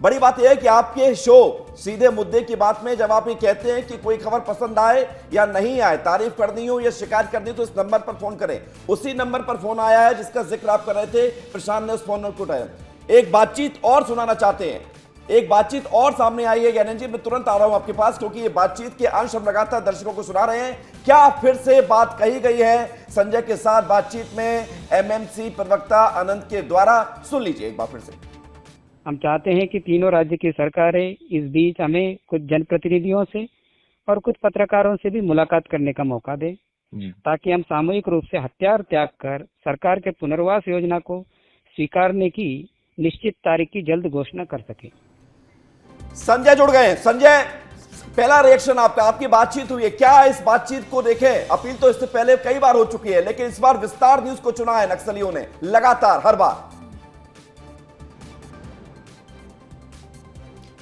बड़ी बात यह है कि आपके शो सीधे मुद्दे की बात में जब आप ये कहते हैं कि कोई खबर पसंद आए या नहीं आए, तारीफ करनी हो या शिकायत करनी हो, तो इस नंबर पर फोन करें। उसी नंबर पर फोन आया है जिसका जिक्र आप कर रहे थे, प्रशांत ने उस फोन को उठाया। एक बातचीत और सुनाना चाहते हैं, एक बातचीत और सामने आई है ज्ञानंद जी, मैं तुरंत आ रहा हूं आपके पास, क्योंकि ये बातचीत के अंश हम लगातार दर्शकों को सुना रहे हैं। क्या फिर से बात कही गई है संजय के साथ बातचीत में एमएमसी प्रवक्ता अनंत के द्वारा? सुन लीजिए एक बार फिर से। हम चाहते हैं कि तीनों राज्य की सरकारें इस बीच हमें कुछ जनप्रतिनिधियों से और कुछ पत्रकारों से भी मुलाकात करने का मौका दें, ताकि हम सामूहिक रूप से हथियार त्याग कर सरकार के पुनर्वास योजना को स्वीकारने की निश्चित तारीख की जल्द घोषणा कर सके। संजय जुड़ गए। संजय, पहला रिएक्शन आपका, आपकी बातचीत हुई है, क्या इस बातचीत को देखें? अपील तो इससे पहले कई बार हो चुकी है, लेकिन इस बार विस्तार न्यूज को चुना है नक्सलियों ने लगातार हर बार।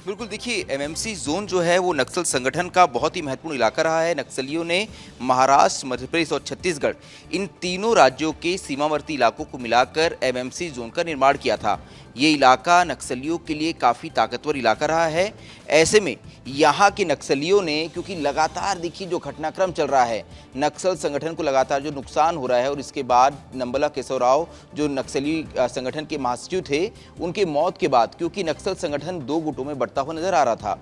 बिल्कुल, देखिए एमएमसी जोन जो है वो नक्सल संगठन का बहुत ही महत्वपूर्ण इलाका रहा है। नक्सलियों ने महाराष्ट्र, मध्य प्रदेश और छत्तीसगढ़, इन तीनों राज्यों के सीमावर्ती इलाकों को मिलाकर एमएमसी जोन का निर्माण किया था। ये इलाका नक्सलियों के लिए काफ़ी ताकतवर इलाका रहा है। ऐसे में यहाँ के नक्सलियों ने, क्योंकि लगातार देखिए जो घटनाक्रम चल रहा है, नक्सल संगठन को लगातार जो नुकसान हो रहा है, और इसके बाद नंबला केशव राव जो नक्सली संगठन के महासचिव थे, उनके मौत के बाद क्योंकि नक्सल संगठन दो गुटों में बढ़ता हुआ नजर आ रहा था।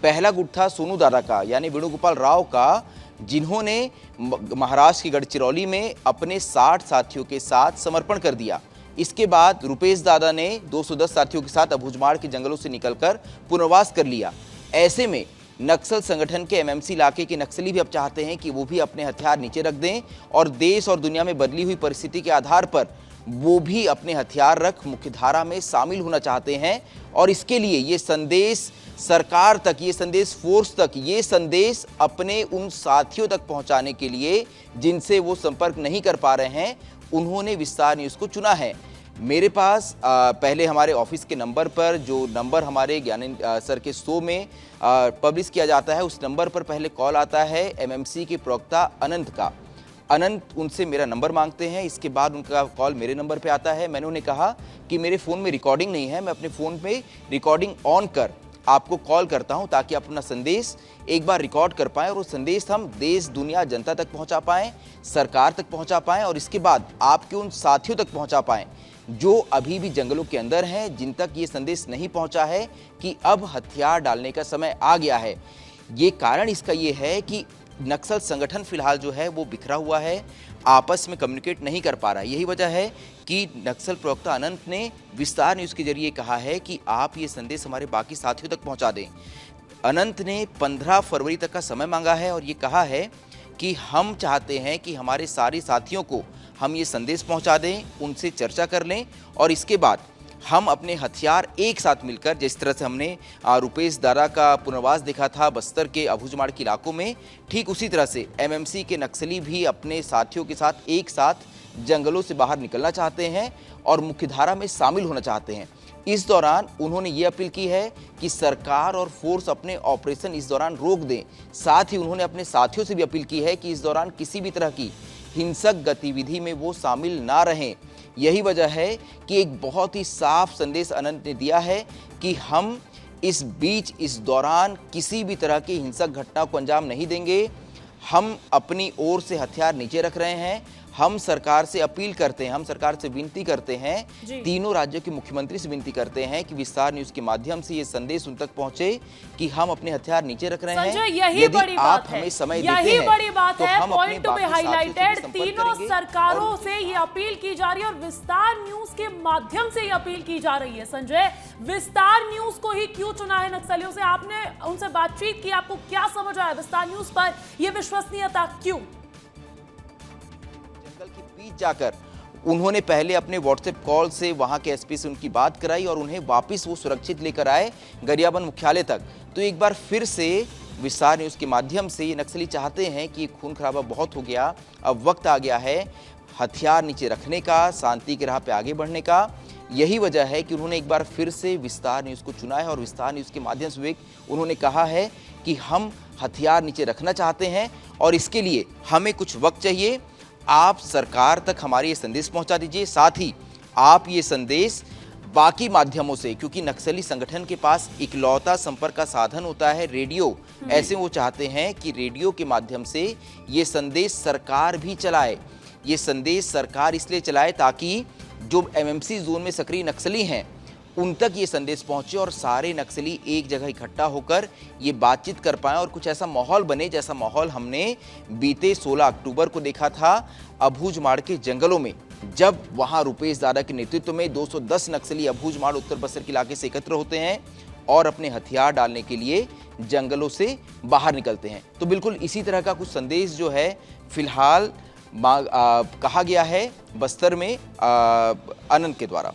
पहला गुट था सोनू दादा का, यानी वेणुगोपाल राव का, जिन्होंने महाराष्ट्र की गढ़चिरौली में अपने 60 साथियों के साथ समर्पण कर दिया। इसके बाद रुपेश दादा ने 210 साथियों के साथ अबूझमाड़ के जंगलों से निकलकर पुनर्वास कर लिया। ऐसे में नक्सल संगठन के एमएमसी इलाके के नक्सली भी अब चाहते हैं कि वो भी अपने हथियार नीचे रख दें और देश और दुनिया में बदली हुई परिस्थिति के आधार पर वो भी अपने हथियार रख मुख्यधारा में शामिल होना चाहते हैं। और इसके लिए ये संदेश सरकार तक, ये संदेश फोर्स तक, ये संदेश अपने उन साथियों तक पहुंचाने के लिए जिनसे वो संपर्क नहीं कर पा रहे हैं, उन्होंने विस्तार न्यूज़ को चुना है। मेरे पास पहले हमारे ऑफिस के नंबर पर, जो नंबर हमारे ज्ञानंद सर के शो में पब्लिश किया जाता है, उस नंबर पर पहले कॉल आता है एमएमसी के प्रवक्ता अनंत का। अनंत उनसे मेरा नंबर मांगते हैं, इसके बाद उनका कॉल मेरे नंबर पे आता है। मैंने उन्हें कहा कि मेरे फ़ोन में रिकॉर्डिंग नहीं है, मैं अपने फ़ोन पे रिकॉर्डिंग ऑन कर आपको कॉल करता हूं, ताकि आप अपना संदेश एक बार रिकॉर्ड कर पाएँ और वो संदेश हम देश, दुनिया, जनता तक पहुंचा पाएँ, सरकार तक पहुंचा पाएँ, और इसके बाद आपके उन साथियों तक पहुंचा पाएँ जो अभी भी जंगलों के अंदर हैं, जिन तक ये संदेश नहीं पहुंचा है कि अब हथियार डालने का समय आ गया है। ये कारण इसका ये है कि नक्सल संगठन फिलहाल जो है वो बिखरा हुआ है, आपस में कम्युनिकेट नहीं कर पा रहा है। यही वजह है कि नक्सल प्रवक्ता अनंत ने विस्तार न्यूज़ के जरिए कहा है कि आप ये संदेश हमारे बाकी साथियों तक पहुंचा दें। अनंत ने 15 फरवरी तक का समय मांगा है और ये कहा है कि हम चाहते हैं कि हमारे सारे साथियों को हम ये संदेश पहुंचा दें, उनसे चर्चा कर लें, और इसके बाद हम अपने हथियार एक साथ मिलकर, जिस तरह से हमने रुपेश दादा का पुनर्वास देखा था बस्तर के अबूझमाड़ के इलाकों में, ठीक उसी तरह से एमएमसी के नक्सली भी अपने साथियों के साथ एक साथ जंगलों से बाहर निकलना चाहते हैं और मुख्यधारा में शामिल होना चाहते हैं। इस दौरान उन्होंने ये अपील की है कि सरकार और फोर्स अपने ऑपरेशन इस दौरान रोक दें। साथ ही उन्होंने अपने साथियों से भी अपील की है कि इस दौरान किसी भी तरह की हिंसक गतिविधि में वो शामिल ना रहें। यही वजह है कि एक बहुत ही साफ संदेश अनंत ने दिया है कि हम इस बीच, इस दौरान किसी भी तरह की हिंसक घटना को अंजाम नहीं देंगे। हम अपनी ओर से हथियार नीचे रख रहे हैं। हम सरकार से अपील करते हैं, हम सरकार से विनती करते हैं, तीनों राज्यों के मुख्यमंत्री से विनती करते हैं कि विस्तार न्यूज़ के माध्यम से ये संदेश उन तक पहुंचे कि हम अपने हथियार नीचे रख रहे हैं। यही बड़ी बात है, हमें समय देते यही हैं, बड़ी बात तो है, हम पॉइंट टू बी हाईलाइटेड। तीनों सरकारों से से ये अपील की जा रही है और विस्तार न्यूज के माध्यम से ये अपील की जा रही है। संजय, विस्तार न्यूज को ही क्यों चुना है नक्सलियों से? आपने उनसे बातचीत की, आपको क्या समझ आया विस्तार न्यूज पर? ये विश्वसनीयता क्यों? जंगल के बीच जाकर उन्होंने पहले अपने व्हाट्सएप कॉल से वहां के एसपी से उनकी बात कराई और उन्हें वापस वो सुरक्षित लेकर आए गरियाबंद मुख्यालय तक। तो एक बार फिर से विस्तार न्यूज़ के माध्यम से ये नक्सली चाहते हैं कि खून खराबा बहुत हो गया, अब वक्त आ गया है हथियार नीचे रखने का, शांति की राह पे आगे बढ़ने का। यही वजह है कि उन्होंने एक बार फिर से विस्तार न्यूज़ को चुना है और विस्तार न्यूज़ के माध्यम से उन्होंने कहा है कि हम हथियार नीचे रखना चाहते हैं और इसके लिए हमें कुछ वक्त चाहिए। आप सरकार तक हमारे ये संदेश पहुंचा दीजिए, साथ ही आप ये संदेश बाकी माध्यमों से, क्योंकि नक्सली संगठन के पास इकलौता संपर्क का साधन होता है रेडियो। ऐसे वो चाहते हैं कि रेडियो के माध्यम से ये संदेश सरकार भी चलाए। ये संदेश सरकार इसलिए चलाए ताकि जो एमएमसी जोन में सक्रिय नक्सली हैं उन तक ये संदेश पहुंचे और सारे नक्सली एक जगह इकट्ठा होकर ये बातचीत कर पाएं और कुछ ऐसा माहौल बने जैसा माहौल हमने बीते 16 अक्टूबर को देखा था अबूझमाड़ के जंगलों में, जब वहां रुपेश दादा के नेतृत्व में 210 नक्सली अबूझमाड़ उत्तर बस्तर के इलाके से एकत्र होते हैं और अपने हथियार डालने के लिए जंगलों से बाहर निकलते हैं। तो बिल्कुल इसी तरह का कुछ संदेश जो है फिलहाल कहा गया है बस्तर में अनंत के द्वारा।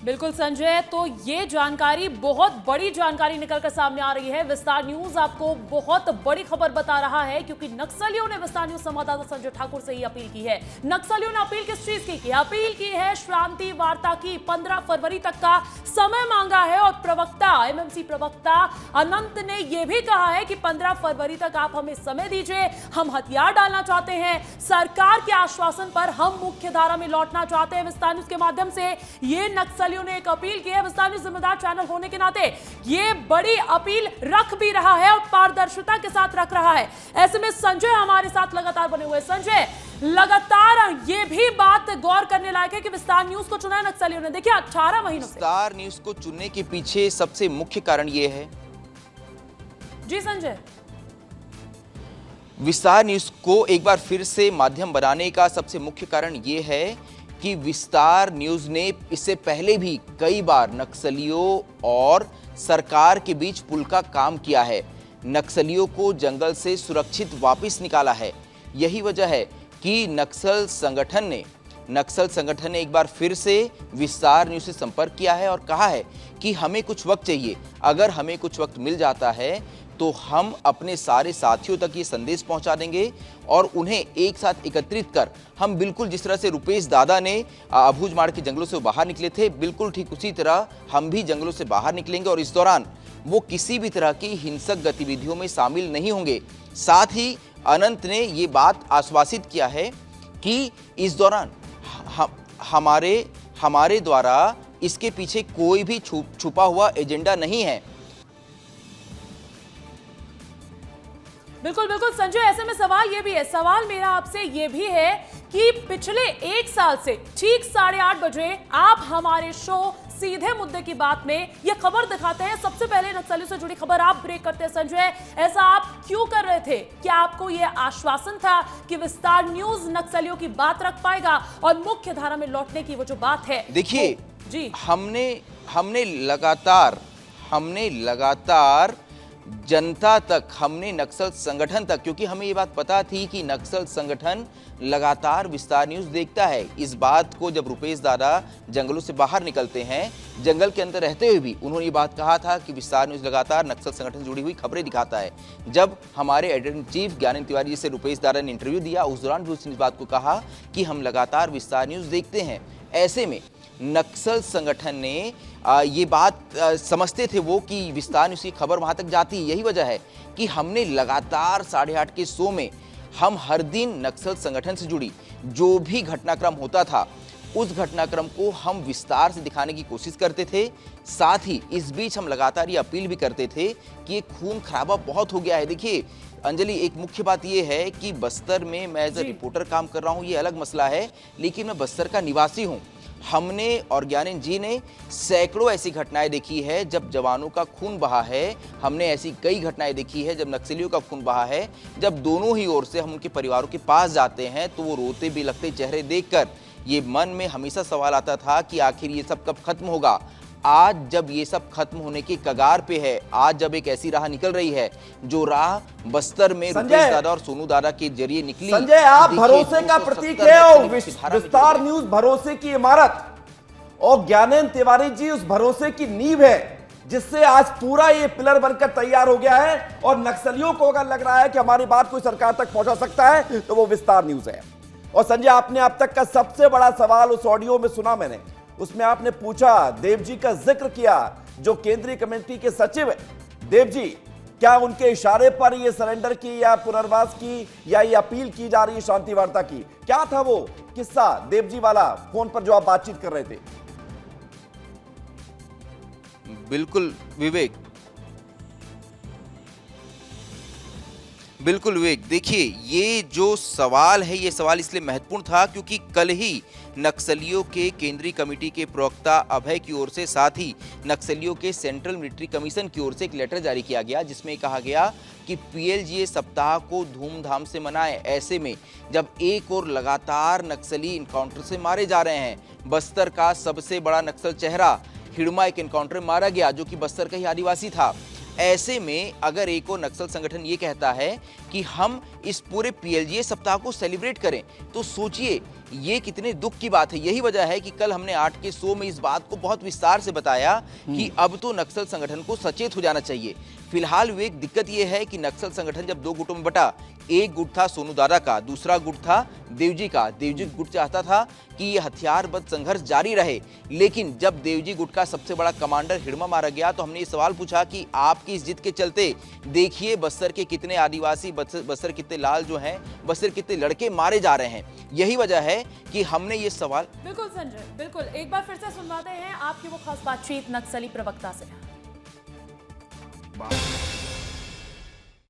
बिल्कुल संजय, तो ये जानकारी बहुत बड़ी जानकारी निकलकर सामने आ रही है। विस्तार न्यूज आपको बहुत बड़ी खबर बता रहा है क्योंकि नक्सलियों ने विस्तार न्यूज संवाददाता संजय ठाकुर से ही अपील की है। नक्सलियों ने अपील किस चीज की अपील की है? शांति वार्ता की। 15 फरवरी तक का समय मांगा है और प्रवक्ता एमएमसी प्रवक्ता अनंत ने यह भी कहा है कि 15 फरवरी तक आप हमें समय दीजिए, हम हथियार डालना चाहते हैं, सरकार के आश्वासन पर हम मुख्य धारा में लौटना चाहते हैं। विस्तार न्यूज के माध्यम से ये नक्सलियों ने एक अपील की है। विस्तार न्यूज जिम्मेदार चैनल होने के नाते ये बड़ी अपील रख भी रहा है और पारदर्शिता के साथ रख रहा है। ऐसे में संजय हमारे साथ लगातार बने हुए। संजय, लगातार ये भी बात गौर करने लायक है कि विस्तार न्यूज को चुना है नक्सलियों ने। देखिए 18 महीनों से विस्तार न्यूज को चुनने के पीछे सबसे मुख्य कारण ये है। जी संजय, विस्तार न्यूज को एक बार फिर से माध्यम बनाने का सबसे मुख्य कारण ये है कि विस्तार न्यूज ने इससे पहले भी कई बार नक्सलियों और सरकार के बीच पुल का काम किया है, नक्सलियों को जंगल से सुरक्षित वापस निकाला है। यही वजह है कि नक्सल संगठन ने एक बार फिर से विस्तार न्यूज से संपर्क किया है और कहा है कि हमें कुछ वक्त चाहिए। अगर हमें कुछ वक्त मिल जाता है तो हम अपने सारे साथियों तक ये संदेश पहुंचा देंगे और उन्हें एक साथ एकत्रित कर हम बिल्कुल जिस तरह से रुपेश दादा ने अबूझमाड़ के जंगलों से बाहर निकले थे, बिल्कुल ठीक उसी तरह हम भी जंगलों से बाहर निकलेंगे और इस दौरान वो किसी भी तरह की हिंसक गतिविधियों में शामिल नहीं होंगे। साथ ही अनंत ने ये बात आश्वासित किया है कि इस दौरान हमारे द्वारा इसके पीछे कोई भी छुपा हुआ एजेंडा नहीं है। बिल्कुल बिल्कुल संजय, ऐसे में सवाल ये भी है, सवाल मेरा आपसे ये भी है कि पिछले 1 साल से ठीक 8:30 बजे आप हमारे शो सीधे मुद्दे की बात में ये खबर दिखाते हैं। सबसे पहले नक्सलियों से जुड़ी खबर आप ब्रेक करते हैं। संजय, ऐसा आप क्यों कर रहे थे? क्या आपको ये आश्वासन था कि विस्तार न्यूज नक्सलियों की बात रख पाएगा और मुख्य धारा में लौटने की वो जो बात है? देखिए जी, हमने लगातार जनता तक, हमने नक्सल संगठन तक, क्योंकि हमें ये बात पता थी कि नक्सल संगठन लगातार विस्तार न्यूज देखता है। इस बात को जब रुपेश दादा जंगलों से बाहर निकलते हैं, जंगल के अंदर रहते हुए भी उन्होंने ये बात कहा था कि विस्तार न्यूज लगातार नक्सल संगठन से जुड़ी हुई खबरें दिखाता है। जब हमारे editor in chief Gyanendra Tiwari ji से रुपेश दादा ने इंटरव्यू दिया, उस दौरान भी उसने इस बात को कहा कि हम लगातार विस्तार न्यूज देखते हैं। ऐसे में नक्सल संगठन ने ये बात समझते थे वो कि विस्तार न्यूज की खबर वहां तक जाती है। यही वजह है कि हमने लगातार 8:30 के शो में हम हर दिन नक्सल संगठन से जुड़ी जो भी घटनाक्रम होता था उस घटनाक्रम को हम विस्तार से दिखाने की कोशिश करते थे। साथ ही इस बीच हम लगातार ये अपील भी करते थे कि ये खून खराबा बहुत हो गया है। देखिए अंजलि, एक मुख्य बात ये है कि बस्तर में मैं एज ए रिपोर्टर काम कर रहा हूँ, ये अलग मसला है, लेकिन मैं बस्तर का निवासी हूँ। हमने और ज्ञानेंद्र जी ने सैकड़ों ऐसी घटनाएं देखी है जब जवानों का खून बहा है। हमने ऐसी कई घटनाएं देखी है जब नक्सलियों का खून बहा है। जब दोनों ही ओर से हम उनके परिवारों के पास जाते हैं तो वो रोते भी लगते चेहरे देखकर ये मन में हमेशा सवाल आता था कि आखिर ये सब कब खत्म होगा। आज जब ये सब खत्म होने के कगार पे है, आज जब एक ऐसी राह निकल रही है जो राह बस्तर में रुपेश दादा और सोनू दादा के जरिए निकली। संजय, आप भरोसे का प्रतीक है और विस्तार न्यूज भरोसे की इमारत और ज्ञानेंद्र तिवारी जी उस भरोसे की नींव है जिससे आज पूरा ये पिलर बनकर तैयार हो गया है। और नक्सलियों को अगर लग रहा है कि हमारी बात कोई सरकार तक पहुंचा सकता है तो वो विस्तार न्यूज है। और संजय, आपने अब तक का सबसे बड़ा सवाल उस ऑडियो में सुना मैंने, उसमें आपने पूछा, देव जी का जिक्र किया जो केंद्रीय कमेटी के सचिव है। देव जी, क्या उनके इशारे पर ये सरेंडर की या पुनर्वास की या ये अपील की जा रही है शांति वार्ता की? क्या था वो किस्सा देव जी वाला फोन पर जो आप बातचीत कर रहे थे? बिल्कुल विवेक, बिल्कुल विवेक, देखिए ये जो सवाल है, ये सवाल इसलिए महत्वपूर्ण था क्योंकि कल ही नक्सलियों के केंद्रीय कमेटी के प्रवक्ता अभय की ओर से, साथ ही नक्सलियों के सेंट्रल मिलिट्री कमीशन की ओर से एक लेटर जारी किया गया जिसमें कहा गया कि पीएलजीए सप्ताह को धूमधाम से मनाएं। ऐसे में जब एक और लगातार नक्सली इनकाउंटर से मारे जा रहे हैं, बस्तर का सबसे बड़ा नक्सल चेहरा हिड़मा एक इनकाउंटर में मारा गया जो कि बस्तर का ही आदिवासी था। ऐसे में अगर एक और नक्सल संगठन ये कहता है कि हम इस पूरे पीएलजीए सप्ताह को सेलिब्रेट करें, तो सोचिए ये कितने दुख की बात है। यही वजह है कि कल हमने 8 के शो में इस बात को बहुत विस्तार से बताया कि अब तो नक्सल संगठन को सचेत हो जाना चाहिए। फिलहाल एक दिक्कत यह है कि नक्सल संगठन जब 2 गुटों में बटा, एक गुट था सोनू दादा का, दूसरा गुट था देवजी का। देवजी गुट चाहता था कि ये हथियारबंद संघर्ष जारी रहे, लेकिन जब देवजी गुट का सबसे बड़ा कमांडर हिड़मा मारा गया तो हमने ये सवाल पूछा कि आपकी इस जिद के चलते देखिए बस्तर के कितने आदिवासी, बस्तर कितने लाल जो हैं, बस्तर कितने लड़के मारे जा रहे हैं। यही वजह है कि हमने ये सवाल। बिल्कुल संजय, बिल्कुल एक बार फिर से सुनवाते हैं आपकी वो खास बातचीत नक्सली प्रवक्ता से।